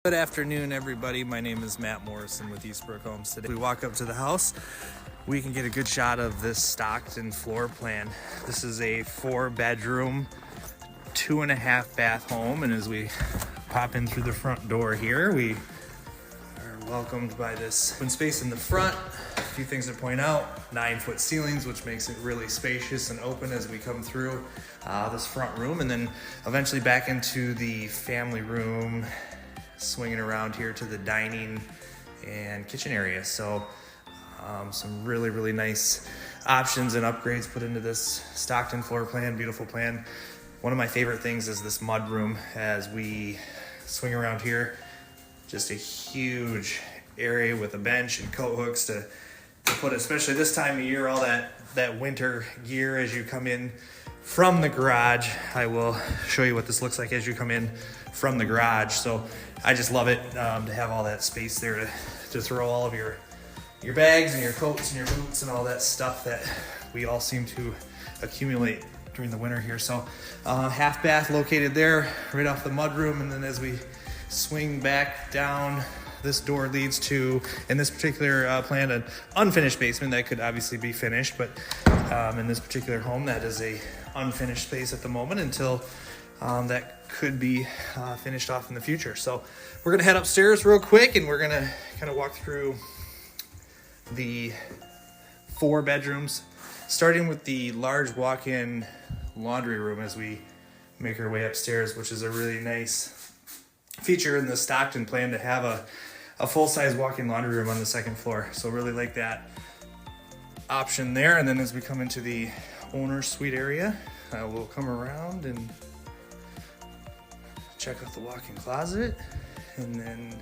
Good afternoon, everybody. My name is Matt Morrison with Eastbrook Homes. Today we walk up to the house, we can get a good shot of this Stockton floor plan. This is a 4-bedroom, 2.5 bath home, and as we pop in through the front door here, we are welcomed by this open space in the front. A few things to point out: 9-foot ceilings, which makes it really spacious and open as we come through this front room, and then eventually back into the family room, swinging around here to the dining and kitchen area. So some really nice options and upgrades put into this Stockton floor plan. Beautiful plan. One of my favorite things is this mud room. As we swing around here, just a huge area with a bench and coat hooks to put, especially this time of year, all that winter gear as you come in from the garage. I will show you what this looks like as you come in from the garage. So I just love it to have all that space there to throw all of your bags and your coats and your boots and all that stuff that we all seem to accumulate during the winter here. So half bath located there right off the mudroom, and then as we swing back down, this door leads to, in this particular plan, an unfinished basement that could obviously be finished, but in this particular home, that is a unfinished space at the moment until that could be finished off in the future. So we're gonna head upstairs real quick, and we're gonna kind of walk through the 4 bedrooms, starting with the large walk-in laundry room as we make our way upstairs, which is a really nice feature in the Stockton plan to have a full-size walk-in laundry room on the second floor. So really like that option there. And then as we come into the owner's suite area, we'll come around and check out the walk-in closet, and then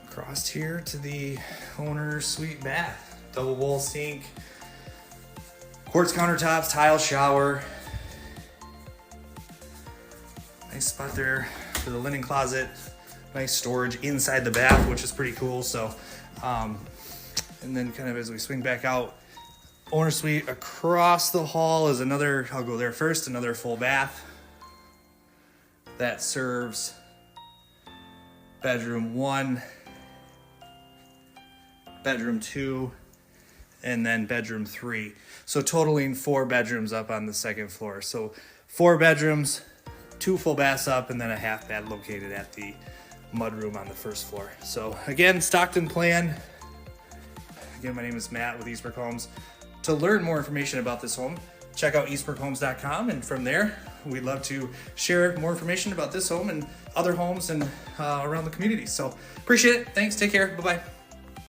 across here to the owner's suite bath. Double bowl sink, quartz countertops, tile shower. Nice spot there for the linen closet. Nice storage inside the bath, which is pretty cool. So, and then kind of as we swing back out, owner's suite across the hall is another, I'll go there first, another full bath that serves bedroom 1, bedroom 2, and then bedroom 3. So totaling 4 bedrooms up on the second floor. So 4 bedrooms, 2 full baths up, and then a half bath located at the mudroom on the first floor. So again, Stockton plan. Again, my name is Matt with Eastbrook Homes. To learn more information about this home, check out eastbrookhomes.com, and from there, we'd love to share more information about this home and other homes and around the community. So appreciate it. Thanks. Take care. Bye-bye.